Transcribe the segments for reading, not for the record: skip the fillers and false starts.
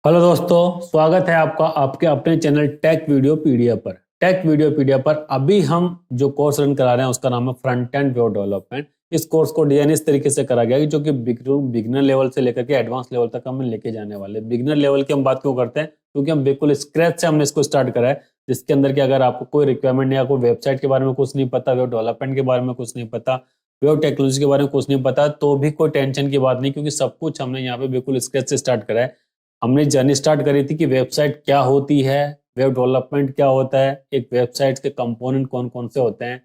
Hello दोस्तों, स्वागत है आपका आपके अपने चैनल टेक वीडियो पीडीएफ पर। टेक वीडियो पीडीएफ पर अभी हम जो कोर्स रन करा रहे हैं उसका नाम है फ्रंट एंड वेब डेवलपमेंट। इस कोर्स को डिजाइन इस तरीके से करा गया है कि जो कि बिगिनर लेवल से लेकर के एडवांस लेवल तक हम लेके जाने वाले। बिगिनर लेवल की हम बात क्यों करते हैं? क्योंकि हम बिल्कुल स्क्रैच से हमने इसको स्टार्ट करा है, जिसके अंदर कि अगर आपको कोई रिक्वायरमेंट या कोई वेबसाइट के बारे में कुछ नहीं पता, वेब डेवलपमेंट के बारे में कुछ नहीं पता, वेब टेक्नोलॉजी के बारे में कुछ नहीं पता, तो भी कोई टेंशन की बात नहीं, क्योंकि सब कुछ हमने यहाँ पे बिल्कुल स्क्रैच से स्टार्ट करा है। हमने जर्नी स्टार्ट करी थी कि वेबसाइट क्या होती है, वेब डेवलपमेंट क्या होता है, एक वेबसाइट के कंपोनेंट कौन कौन से होते हैं,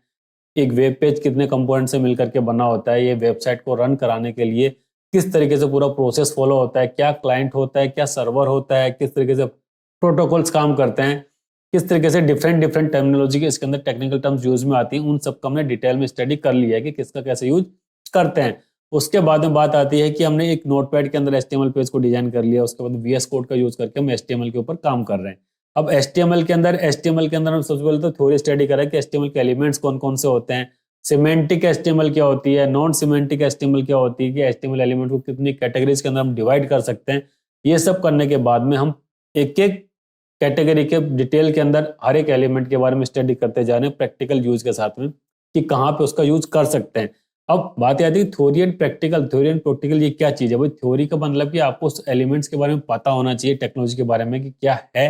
एक वेब पेज कितने कंपोनेंट से मिलकर के बना होता है, ये वेबसाइट को रन कराने के लिए किस तरीके से पूरा प्रोसेस फॉलो होता है, क्या क्लाइंट होता है, क्या सर्वर होता है, किस तरीके से प्रोटोकॉल्स काम करते हैं, किस तरीके से डिफरेंट डिफरेंट टर्मिनोलॉजी के इसके अंदर टेक्निकल टर्म्स यूज में आती हैं, उन सबका हमने डिटेल में स्टडी कर लिया है कि किसका कैसे यूज करते हैं। उसके बाद में बात आती है कि हमने एक नोटपैड के अंदर एचटीएमएल पेज को डिजाइन कर लिया, उसके बाद वीएस कोड का यूज करके हम एचटीएमएल के ऊपर काम कर रहे हैं। अब एचटीएमएल के अंदर हम सबसे पहले तो थ्योरी स्टडी करें कि एचटीएमएल के एलिमेंट्स कौन कौन से होते हैं, सिमेंटिक एचटीएमएल क्या होती है, नॉन सिमेंटिक एचटीएमएल क्या होती है, कि एचटीएमएल एलिमेंट को कितनी कैटेगरीज के अंदर हम डिवाइड कर सकते हैं। ये सब करने के बाद में हम एक एक कैटेगरी के डिटेल के अंदर हर एक एलिमेंट के बारे में स्टडी करते जा रहे हैं प्रैक्टिकल यूज के साथ में, कि कहाँ पे उसका यूज कर सकते हैं। अब बात आती है theory and practical. Theory and practical ये क्या चीज है भाई? थ्योरी का मतलब कि आपको उस एलिमेंट्स के बारे में पता होना चाहिए, टेक्नोलॉजी के बारे में कि क्या है,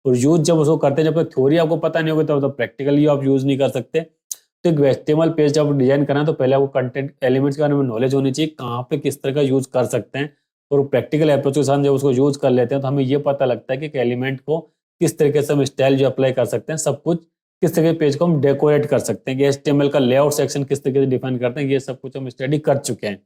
और यूज जब उसको करते हैं, जब तक थ्योरी आपको पता नहीं होगा तब तो प्रैक्टिकली आप यूज नहीं कर सकते। तो एक एचटीएमएल पेज जब डिजाइन करना है तो पहले आपको कंटेंट एलिमेंट्स के बारे में नॉलेज होनी चाहिए, कहाँ पे किस तरह का यूज कर सकते हैं, और प्रैक्टिकल अप्रोच के साथ जब उसको यूज कर लेते हैं तो हमें ये पता लगता है कि एलिमेंट को किस तरीके से हम स्टाइल जो अप्लाई कर सकते हैं, सब कुछ किस तरह के पेज को हम डेकोरेट कर सकते हैं, कि एचटीएमएल का लेआउट सेक्शन किस तरीके से डिफाइन करते हैं, ये सब कुछ हम स्टडी कर चुके हैं।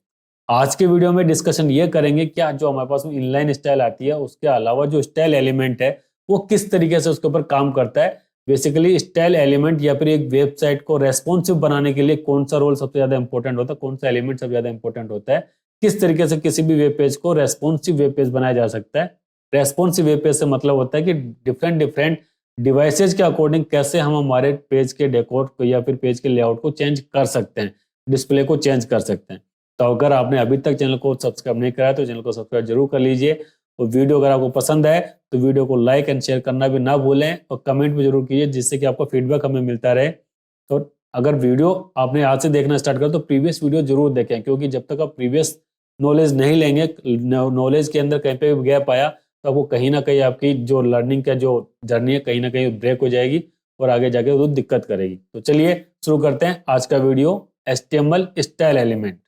आज के वीडियो में डिस्कशन ये करेंगे क्या जो हमारे पास में इनलाइन स्टाइल आती है उसके अलावा जो स्टाइल एलिमेंट है वो किस तरीके से उसके ऊपर काम करता है। बेसिकली स्टाइल एलिमेंट या फिर एक वेबसाइट को रेस्पॉन्सिव बनाने के लिए कौन सा रोल सबसे ज्यादा इंपॉर्टेंट होता है, कौन सा एलिमेंट सबसे ज्यादा इंपॉर्टेंट होता है, किस तरीके से किसी भी वेब पेज को रेस्पॉन्सिव वेब पेज बनाया जा सकता है। रेस्पॉन्सिव वेब पेज से मतलब होता है कि डिफरेंट डिफरेंट डिवाइसेज के अकॉर्डिंग कैसे हम हमारे पेज के डेकोर को या फिर पेज के लेआउट को चेंज कर सकते हैं, डिस्प्ले को चेंज कर सकते हैं। तो अगर आपने अभी तक चैनल को सब्सक्राइब नहीं करा तो चैनल को सब्सक्राइब जरूर कर लीजिए, और वीडियो अगर आपको पसंद आए तो वीडियो को लाइक एंड शेयर करना भी ना भूलें, और कमेंट भी जरूर कीजिए जिससे कि आपका फीडबैक हमें मिलता रहे। तो अगर वीडियो आपने आज से देखना स्टार्ट कर तो प्रीवियस वीडियो जरूर देखें, क्योंकि जब तक आप प्रीवियस नॉलेज नहीं लेंगे, नॉलेज के अंदर कहीं पे भी गैप आया तो आपको कहीं ना कहीं आपकी जो लर्निंग का जो जर्नी है कहीं ना कहीं ब्रेक हो जाएगी और आगे जाके वो दिक्कत करेगी। तो चलिए शुरू करते हैं आज का video, HTML style element.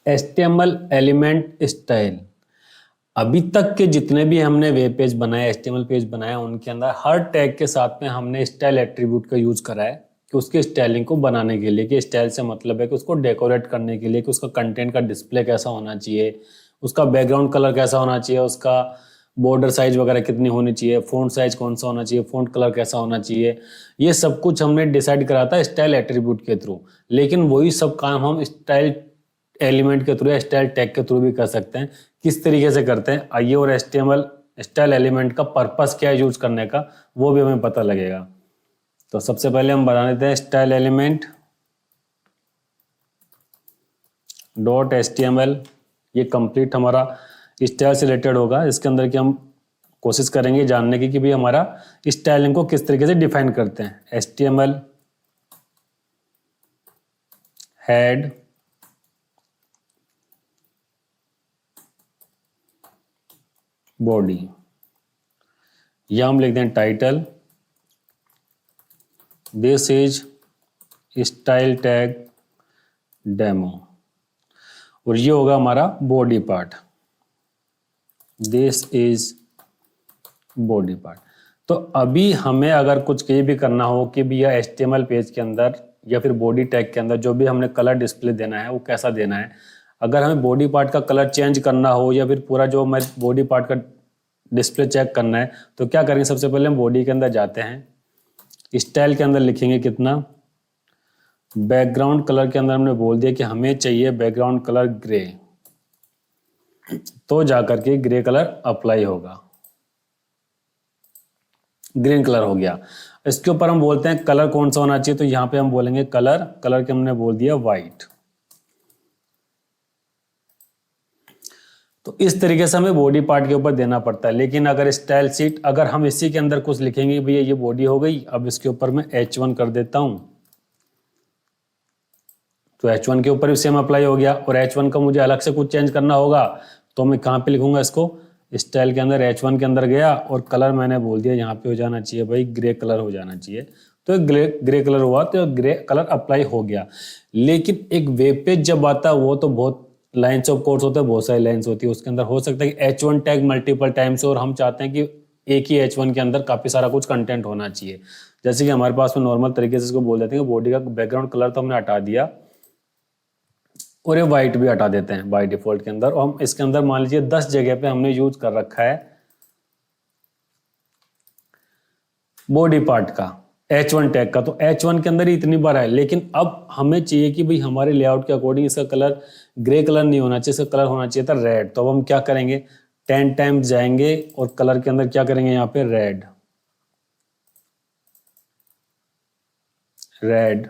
HTML element style. अभी तक के जितने भी हमने वेब पेज बनाए, एचटीएमएल पेज बनाए, उनके अंदर हर टैग के साथ में हमने स्टाइल एट्रीब्यूट का यूज करा है कि उसके स्टाइलिंग को बनाने के लिए, कि स्टाइल से मतलब है कि उसको डेकोरेट करने के लिए, कि उसका कंटेंट का डिस्प्ले कैसा होना चाहिए, उसका बैकग्राउंड कलर कैसा होना चाहिए, उसका बॉर्डर साइज वगैरह कितनी होनी चाहिए, फ़ॉन्ट साइज कौन सा होना चाहिए, फ़ॉन्ट कलर कैसा होना चाहिए, ये सब कुछ हमने डिसाइड करा था स्टाइल एट्रीब्यूट के थ्रू। लेकिन वही सब काम हम स्टाइल एलिमेंट के थ्रू या स्टाइल टैग के थ्रू भी कर सकते हैं। किस तरीके से करते हैं आइए, और एचटीएमएल स्टाइल एलिमेंट का पर्पस क्या है यूज करने का वो भी हमें पता लगेगा। तो सबसे पहले हम बना लेते हैं स्टाइल एलिमेंट डॉट एचटीएमएल। ये कंप्लीट हमारा स्टाइल से रिलेटेड होगा, इसके अंदर की हम कोशिश करेंगे जानने की कि भाई हमारा स्टाइलिंग को किस तरीके से डिफाइन करते हैं। एचटीएमएल हेड बॉडी, या हम लिख दें title, this is style tag demo, और ये होगा हमारा body part, this is body part. तो अभी हमें अगर कुछ कहीं भी करना हो कि भैया एचटीएमएल पेज के अंदर या फिर बॉडी टैग के अंदर जो भी हमने कलर डिस्प्ले देना है वो कैसा देना है, अगर हमें बॉडी पार्ट का कलर चेंज करना हो या फिर पूरा जो हमें बॉडी पार्ट का डिस्प्ले चेक करना है, तो क्या करेंगे, सबसे पहले हम बॉडी के अंदर जाते हैं, स्टाइल के अंदर लिखेंगे कितना, बैकग्राउंड कलर के अंदर हमने बोल दिया कि हमें चाहिए बैकग्राउंड कलर ग्रे, तो जाकर के ग्रे कलर अप्लाई होगा, ग्रीन कलर हो गया। इसके ऊपर हम बोलते हैं कलर कौन सा होना चाहिए, तो यहाँ पे हम बोलेंगे कलर के हमने बोल दिया व्हाइट। तो इस तरीके से हमें बॉडी पार्ट के ऊपर देना पड़ता है। लेकिन अगर स्टाइल शीट, अगर हम इसी के अंदर कुछ लिखेंगे, भैया ये बॉडी हो गई, अब इसके ऊपर मैं H1 कर देता हूं, तो H1 के ऊपर भी सेम अप्लाई हो गया। और H1 का मुझे अलग से कुछ चेंज करना होगा तो मैं कहाँ पे लिखूंगा इसको, स्टाइल के अंदर H1 के अंदर गया और कलर मैंने बोल दिया यहाँ पे हो जाना चाहिए भाई, ग्रे कलर हो जाना चाहिए। तो ग्रे कलर हुआ, तो ग्रे कलर अप्लाई हो गया। लेकिन एक वेब पेज जब आता है वो तो बहुत लाइन्स ऑफ कोड्स होते हैं, बहुत सारी लाइन्स होती है, उसके अंदर हो सकता है कि H1 टैग मल्टीपल टाइम्स, और हम चाहते हैं कि एक ही H1 के अंदर काफी सारा कुछ कंटेंट होना चाहिए। जैसे कि हमारे पास में नॉर्मल तरीके से इसको बोल देते हैं कि बॉडी का बैकग्राउंड कलर तो हमने हटा दिया और ये व्हाइट भी हटा देते हैं बाय डिफॉल्ट के अंदर। और हम इसके अंदर मान लीजिए 10 जगह पे हमने यूज कर रखा है बॉडी पार्ट का H1 टैग का, तो H1 के अंदर ही इतनी बार है। लेकिन अब हमें चाहिए कि भाई हमारे लेआउट के अकॉर्डिंग इसका कलर ग्रे कलर नहीं होना चाहिए, इसका कलर होना चाहिए था रेड। तो अब हम क्या करेंगे, 10 टाइम्स जाएंगे और कलर के अंदर क्या करेंगे, यहाँ पे रेड, रेड।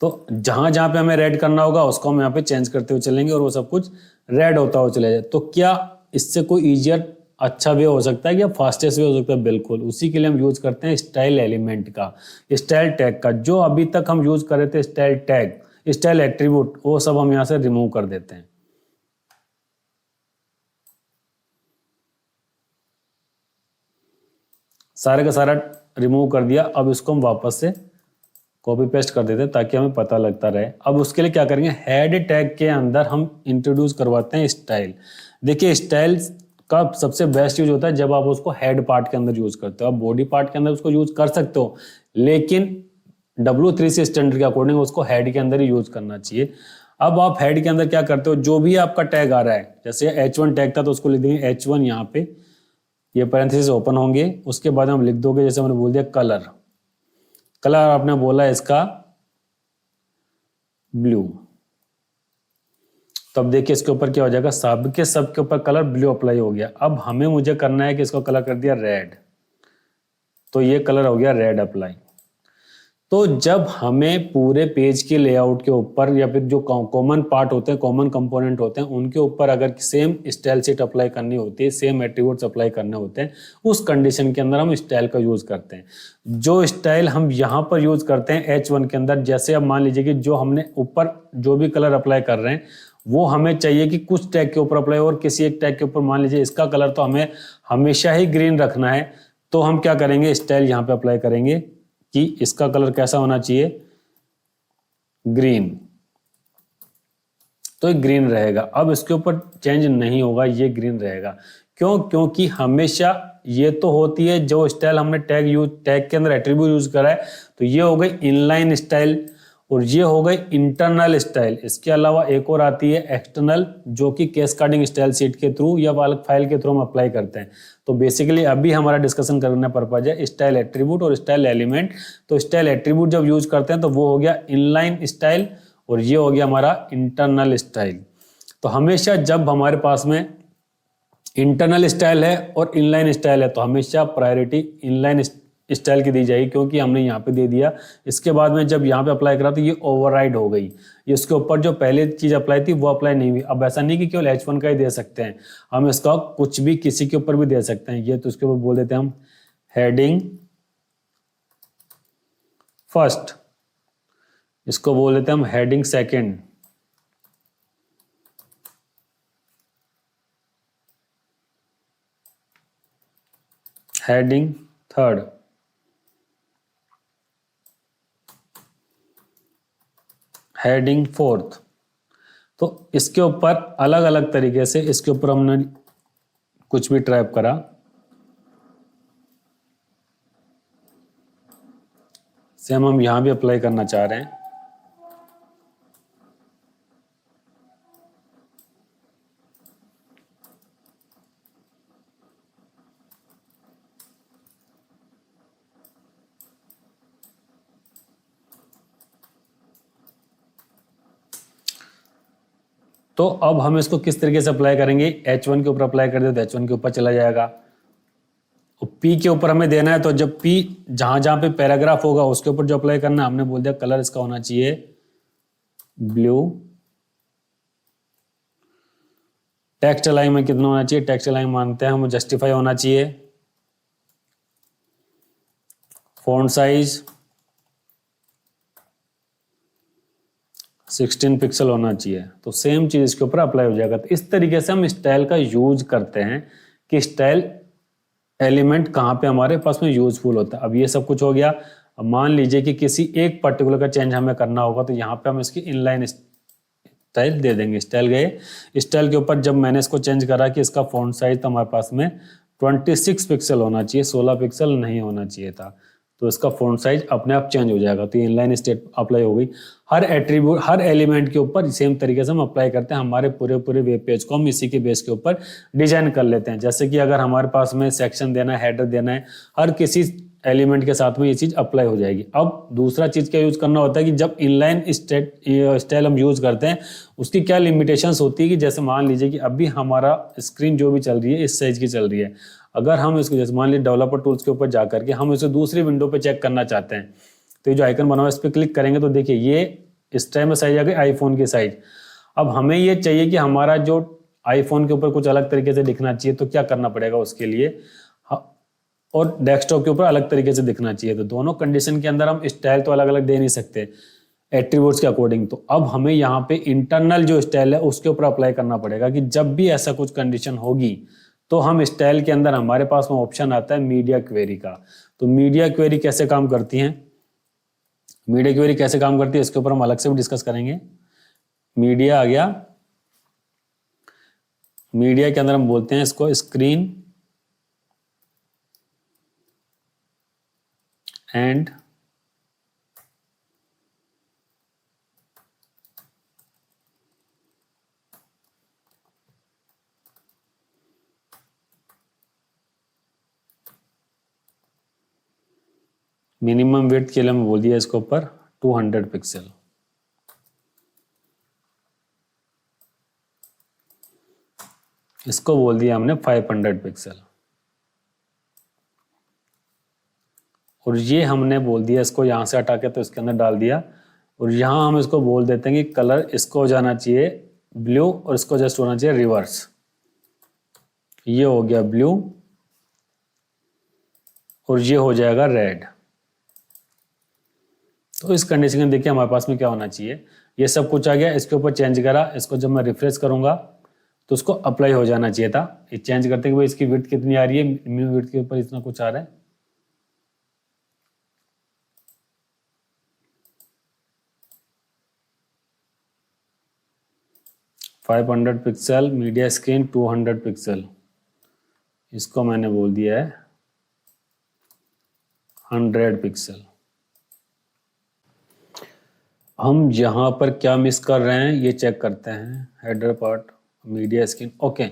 तो जहां जहां पे हमें रेड करना होगा उसको हम यहाँ पे चेंज करते हुए चलेंगे और वो सब कुछ रेड होता हुआ चले जाए। तो क्या इससे कोई इजियर अच्छा वे हो सकता है, या फास्टेस्ट वे हो सकता है? बिल्कुल। उसी के लिए हम यूज करते हैं स्टाइल एलिमेंट का, स्टाइल टैग का। जो अभी तक हम यूज कर रहे थे स्टाइल टैग, स्टाइल एट्रीब्यूट, वो सब हम यहाँ से रिमूव कर देते हैं। सारे का सारा रिमूव कर दिया। अब इसको हम वापस से कॉपी पेस्ट कर देते हैं ताकि हमें पता लगता रहे। अब उसके लिए क्या करेंगे, हेड टैग के अंदर हम इंट्रोड्यूस करवाते हैं स्टाइल। देखिए स्टाइल का सबसे बेस्ट यूज होता है जब आप उसको हेड पार्ट के अंदर यूज करते हो। आप बॉडी पार्ट के अंदर उसको यूज कर सकते हो, लेकिन W3C स्टैंडर्ड के अकॉर्डिंग उसको हेड के अंदर ही यूज करना चाहिए। अब आप हेड के अंदर क्या करते हो, जो भी आपका टैग आ रहा है, जैसे H1 टैग था तो उसको लिख देंगे H1, यहाँ पे ये पैरेंथेसिस ओपन होंगे। उसके बाद हम लिख दोगे, जैसे मैंने बोल दिया कलर, कलर आपने बोला इसका ब्लू। तो अब देखिए इसके ऊपर क्या हो जाएगा, सब के ऊपर कलर ब्लू अप्लाई हो गया। अब हमें मुझे करना है कि इसको कलर कर दिया रेड, तो ये कलर हो गया रेड अप्लाई। तो जब हमें पूरे पेज के लेआउट के ऊपर या फिर जो कॉमन पार्ट होते हैं, कॉमन कंपोनेंट होते हैं, उनके ऊपर अगर सेम स्टाइल शीट अप्लाई करनी होती है, सेम एट्रीब्यूट्स अप्लाई करने होते हैं, उस कंडीशन के अंदर हम स्टाइल का यूज करते हैं। जो स्टाइल हम यहाँ पर यूज करते हैं H1 के अंदर, जैसे अब मान लीजिए कि जो हमने ऊपर जो भी कलर अप्लाई कर रहे हैं वो हमें चाहिए कि कुछ टैग के ऊपर अप्लाई हो और किसी एक टैग के ऊपर, मान लीजिए इसका कलर तो हमें हमेशा ही ग्रीन रखना है, तो हम क्या करेंगे, स्टाइल यहाँ पे अप्लाई करेंगे कि इसका कलर कैसा होना चाहिए, ग्रीन। तो ग्रीन रहेगा। अब इसके ऊपर चेंज नहीं होगा, ये ग्रीन रहेगा। क्यों? क्योंकि हमेशा ये तो होती है जो स्टाइल हमने टैग के अंदर एट्रीब्यूट यूज करा है, तो ये हो गई इनलाइन स्टाइल और ये हो गई इंटरनल स्टाइल। इसके अलावा एक और आती है एक्सटर्नल, जो कि कैस्केडिंग स्टाइल शीट के थ्रू या अलग फाइल के थ्रू हम अप्लाई करते हैं। तो बेसिकली अभी हमारा डिस्कशन करना पर्पज है स्टाइल एट्रीब्यूट और स्टाइल एलिमेंट। तो स्टाइल एट्रीब्यूट जब यूज करते हैं तो वो हो गया इनलाइन स्टाइल और ये हो गया हमारा इंटरनल स्टाइल। तो हमेशा जब हमारे पास में इंटरनल स्टाइल है और इनलाइन स्टाइल है तो हमेशा प्रायोरिटी इनलाइन स्टाइल की दी जाएगी, क्योंकि हमने यहाँ पे दे दिया। इसके बाद में जब यहाँ पे अप्लाई करा तो ये ओवरराइड हो गई, ये इसके ऊपर जो पहले चीज अप्लाई थी वो अप्लाई नहीं हुई। अब ऐसा नहीं कि केवल H1 का ही दे सकते हैं, हम इसका कुछ भी किसी के ऊपर भी दे सकते हैं। ये तो इसके ऊपर बोल देते हैं हम हेडिंग फर्स्ट, इसको बोल देते हैं हम heading second, heading third, heading fourth. तो इसके ऊपर अलग अलग तरीके से इसके ऊपर हमने कुछ भी टाइप करा, सेम हम यहां भी अप्लाई करना चाह रहे हैं। तो अब हम इसको किस तरीके से अप्लाई करेंगे, H1 के ऊपर अप्लाई कर दे तो H1 के ऊपर चला जाएगा। और P के ऊपर हमें देना है, तो जब P जहां जहां पे पैराग्राफ होगा उसके ऊपर जो अप्लाई करना है, हमने बोल दिया कलर इसका होना चाहिए ब्लू, टेक्स्ट अलाइनमेंट कितना होना चाहिए, टेक्स्ट अलाइन मानते हैं हम जस्टिफाई होना चाहिए। फॉन्ट साइज 16 पिक्सल होना चाहिए। तो सेम चीज इसके ऊपर अप्लाई हो जाएगा। तो इस तरीके से हम स्टाइल का यूज करते हैं कि स्टाइल एलिमेंट कहाँ पे हमारे पास में यूजफुल होता है। अब ये सब कुछ हो गया। अब मान लीजिए कि किसी एक पर्टिकुलर का चेंज हमें करना होगा, तो यहाँ पे हम इसकी इनलाइन स्टाइल दे देंगे। स्टाइल गए, स्टाइल के ऊपर जब मैंने इसको चेंज करा कि इसका फॉन्ट साइज तो हमारे पास में 26 पिक्सल होना चाहिए, 16 पिक्सल नहीं होना चाहिए था, तो इसका फॉन्ट साइज अपने आप चेंज हो जाएगा। तो ये इनलाइन स्टेट अप्लाई हो गई। हर एट्रीब्यूट, हर एलिमेंट के ऊपर सेम तरीके से हम अप्लाई करते हैं। हमारे पूरे वेब पेज को हम इसी के बेस के ऊपर डिजाइन कर लेते हैं। जैसे कि अगर हमारे पास में सेक्शन देना है, हेडर देना है, हर किसी एलिमेंट के साथ में ये चीज अप्लाई हो जाएगी। अब दूसरा चीज क्या यूज करना होता है कि जब इनलाइन स्टाइल हम यूज करते हैं, उसकी क्या लिमिटेशंस होती है कि जैसे मान लीजिए कि अभी हमारा स्क्रीन जो भी चल रही है इस साइज की चल रही है। अगर हम इसको जैसे मान लीजिए डेवलपर टूल्स के ऊपर जाकर के हम इसे दूसरी विंडो पे चेक करना चाहते हैं, तो ये जो आइकन बना हुआ है इस पर क्लिक करेंगे तो देखिए ये इस टाइम में साइज आ गई आईफोन की साइज। अब हमें ये चाहिए कि हमारा जो आईफोन के ऊपर कुछ अलग तरीके से दिखना चाहिए, तो क्या करना पड़ेगा उसके लिए, और डेस्कटॉप के ऊपर अलग तरीके से दिखना चाहिए। तो दोनों कंडीशन के अंदर हम स्टाइल तो अलग अलग दे नहीं सकते एट्रीब्यूट्स के अकॉर्डिंग। तो अब हमें यहाँ पे इंटरनल जो स्टाइल है उसके ऊपर अप्लाई करना पड़ेगा कि जब भी ऐसा कुछ कंडीशन होगी तो हम स्टाइल के अंदर हमारे पास में ऑप्शन आता है मीडिया क्वेरी का। तो मीडिया क्वेरी कैसे काम करती है, मीडिया क्वेरी कैसे काम करती है इसके ऊपर हम अलग से भी डिस्कस करेंगे। मीडिया आ गया, मीडिया के अंदर हम बोलते हैं इसको स्क्रीन एंड मिनिमम विड्थ के लिए मैं बोल दिया इसके ऊपर 200 पिक्सल। इसको बोल दिया हमने 500 पिक्सल। और ये हमने बोल दिया इसको यहां से हटा के तो इसके अंदर डाल दिया। और यहां हम इसको बोल देते हैं कि कलर इसको हो जाना चाहिए ब्लू और इसको जस्ट होना चाहिए रिवर्स। ये हो गया ब्लू और ये हो जाएगा रेड। तो इस कंडीशन में देखिए हमारे पास में क्या होना चाहिए, ये सब कुछ आ गया। इसके ऊपर चेंज करा, इसको जब मैं रिफ्रेश करूंगा तो उसको अप्लाई हो जाना चाहिए था। ये चेंज करते हुए इसकी विड्थ कितनी आ रही है, मिनिमम विड्थ के ऊपर इतना कुछ आ रहा है। Five 500 pixel, media screen 200 pixel, इसको मैंने बोल दिया है 100 पिक्सल। हम यहाँ पर क्या मिस कर रहे हैं ये चेक करते हैं। Header part, media screen, okay.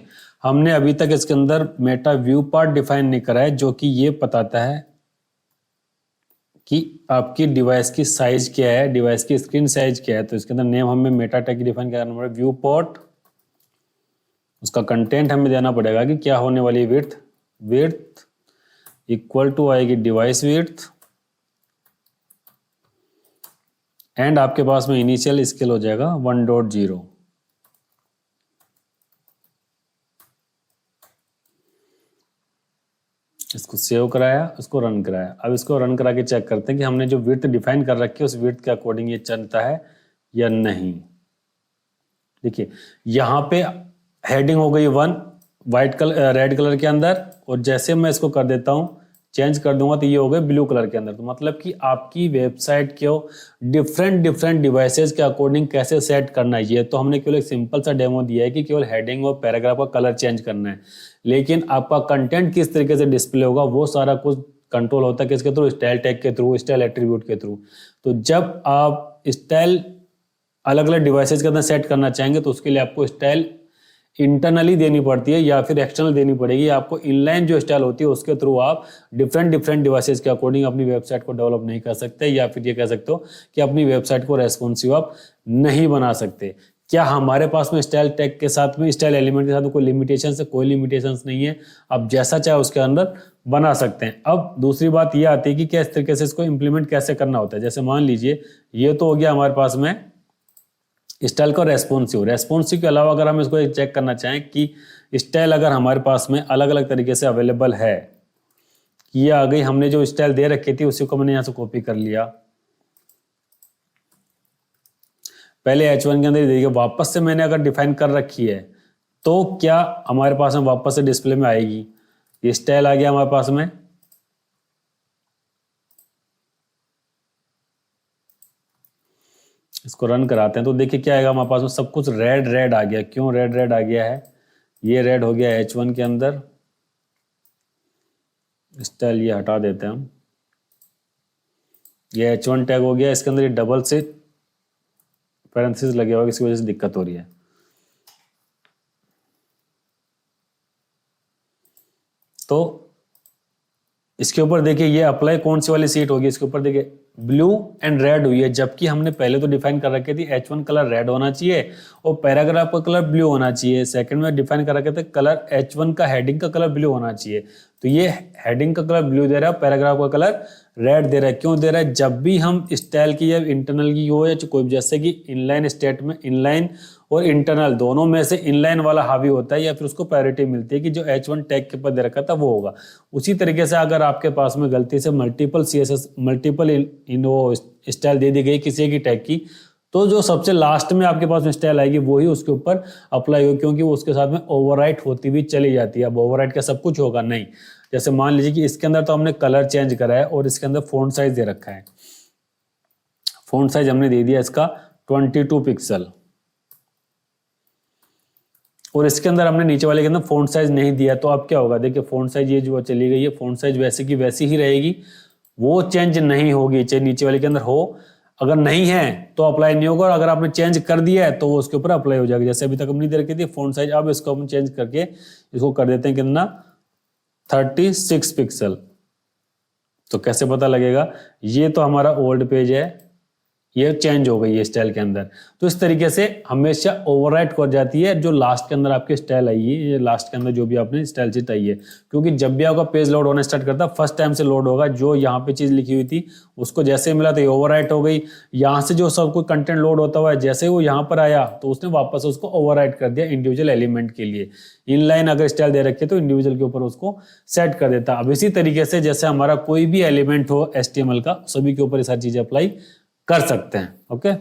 हमने अभी तक इसके अंदर मेटा व्यू पार्ट डिफाइन नहीं करा है, जो कि ये बताता है कि आपकी डिवाइस की साइज क्या है, डिवाइस की स्क्रीन साइज क्या है। तो इसके अंदर नेम हमें मेटा टैग डिफाइन करना पड़ेगा, व्यू पार्ट। उसका कंटेंट हमें देना पड़ेगा कि क्या होने वाली विड्थ, विड्थ इक्वल टू आएगी डिवाइस विड्थ एंड आपके पास में इनिशियल स्केल हो जाएगा 1.0। इसको सेव कराया, उसको रन कराया। अब इसको रन करा के चेक करते हैं कि हमने जो विड्थ डिफाइन कर रखी है उस विड्थ के अकॉर्डिंग ये चलता है या नहीं। देखिए यहाँ पे हेडिंग हो गई 1 वाइट कलर रेड कलर के अंदर, और जैसे मैं इसको कर देता हूँ चेंज कर दूंगा तो ये हो गए ब्लू कलर के अंदर। तो मतलब कि आपकी वेबसाइट को डिफरेंट डिवाइसेस के अकॉर्डिंग कैसे सेट करना है, ये तो हमने केवल एक सिंपल सा डेमो दिया है कि केवल हेडिंग और पैराग्राफ का कलर चेंज करना है। लेकिन आपका कंटेंट किस तरीके से डिस्प्ले होगा वो सारा कुछ कंट्रोल होता है किसके थ्रू, स्टाइल टैग के थ्रू, स्टाइल एट्रीब्यूट के थ्रू। तो जब आप स्टाइल अलग अलग डिवाइसेस के अंदर सेट करना चाहेंगे तो उसके लिए आपको स्टाइल इंटरनली देनी पड़ती है या फिर एक्सटर्नल देनी पड़ेगी। आपको इनलाइन जो स्टाइल होती है उसके थ्रू आप डिफरेंट डिवाइसेस के अकॉर्डिंग अपनी वेबसाइट को डेवलप नहीं कर सकते, या फिर ये कह सकते हो कि अपनी वेबसाइट को रेस्पॉन्सिव आप नहीं बना सकते। क्या हमारे पास में स्टाइल टैग के साथ में, स्टाइल एलिमेंट के साथ में कोई लिमिटेशन है? कोई लिमिटेशन नहीं है, आप जैसा चाहे उसके अंदर बना सकते हैं। अब दूसरी बात ये आती है कि किस तरीके से इसको इम्प्लीमेंट कैसे करना होता है। जैसे मान लीजिए ये तो हो गया हमारे पास में स्टाइल का रेस्पॉन्सिव के अलावा अगर हम इसको एक चेक करना चाहें कि स्टाइल अगर हमारे पास में अलग अलग तरीके से अवेलेबल है, ये आ गई, हमने जो स्टाइल दे रखी थी उसी को मैंने यहाँ से कॉपी कर लिया, पहले H1 के अंदर देखिए वापस से मैंने अगर डिफाइन कर रखी है तो क्या हमारे पास में वापस से डिस्प्ले में आएगी, ये स्टाइल आ गया हमारे पास में। इसको रन कराते हैं तो देखिए क्या आएगा हमारे पास में, सब कुछ रेड रेड आ गया। क्यों रेड रेड आ गया है, ये रेड हो गया H1 के अंदर, स्टाइल ये हटा देते हैं हम, ये H1 टैग हो गया, इसके अंदर ये डबल से पैरेंथेसिस लगे हुआ, इसकी वजह से दिक्कत हो रही है। तो इसके ऊपर देखिए ये अप्लाई कौन सी वाली सीट होगी, इसके ऊपर देखिए ब्लू एंड रेड हुई है, जबकि हमने पहले तो डिफाइन कर रखे थी H1 कलर रेड होना चाहिए और पैराग्राफ का कलर ब्लू होना चाहिए। सेकंड में डिफाइन कर रखे थे कलर H1 का हेडिंग का कलर ब्लू होना चाहिए, तो ये हेडिंग का कलर ब्लू दे रहा है, पैराग्राफ का कलर रेड दे रहा है। क्यों दे रहा है, जब भी हम स्टाइल की या इंटरनल की हो या कोई, जैसे कि इनलाइन स्टेट में इनलाइन और इंटरनल दोनों में से इनलाइन वाला हावी होता है या फिर उसको प्रायोरिटी मिलती है कि जो H1 टैग के ऊपर दे रखा था वो होगा। उसी तरीके से अगर आपके पास में गलती से मल्टीपल CSS मल्टीपल इन वो स्टाइल दे दी गई किसी की टैग की, तो जो सबसे लास्ट में आपके पास में स्टाइल आएगी वही उसके ऊपर अप्लाई होगी, क्योंकि वो उसके साथ में ओवरराइट होती हुई चली जाती है। अब ओवरराइट का सब कुछ होगा नहीं, जैसे मान लीजिए कि इसके अंदर तो हमने कलर चेंज करा है और इसके अंदर फ़ॉन्ट साइज दे रखा है, फ़ॉन्ट साइज हमने दे दिया इसका 22 पिक्सल, और इसके अंदर हमने नीचे वाले के अंदर फ़ॉन्ट साइज नहीं दिया, तो अब क्या होगा, देखिए फ़ॉन्ट साइज ये जो चली गई है, फ़ॉन्ट साइज वैसे की वैसी ही रहेगी, वो चेंज नहीं होगी, चाहे नीचे वाले के अंदर हो, अगर नहीं है तो अप्लाई नहीं होगा, और अगर आपने चेंज कर दिया है तो वो उसके ऊपर अप्लाई हो जाएगी। जैसे अभी तक हमने दे रखी थी फ़ॉन्ट साइज, अब इसको हम चेंज करके इसको कर देते हैं कितना 36 पिक्सल, तो कैसे पता लगेगा, ये तो हमारा ओल्ड पेज है, ये चेंज हो गई है स्टाइल के अंदर। तो इस तरीके से हमेशा ओवरराइट कर जाती है जो लास्ट के अंदर आपकी स्टाइल आई है, ये लास्ट के अंदर जो भी आपने स्टाइल शीट आई है, क्योंकि जब भी आपका पेज लोड होना स्टार्ट करता है फर्स्ट टाइम से लोड होगा, जो यहाँ पे चीज लिखी हुई थी उसको जैसे ही मिला तो ये ओवरराइट हो गई, यहाँ से जो सब कुछ कंटेंट लोड होता हुआ है जैसे ही वो यहाँ पर आया तो उसने वापस उसको ओवरराइट कर दिया इंडिविजुअल एलिमेंट के लिए। इनलाइन अगर स्टाइल दे रखी है तो इंडिविजुअल के ऊपर उसको सेट कर देता। अब इसी तरीके से जैसे हमारा कोई भी एलिमेंट हो HTML का, सभी के ऊपर ये सारी चीजें अप्लाई कर सकते हैं। ओके।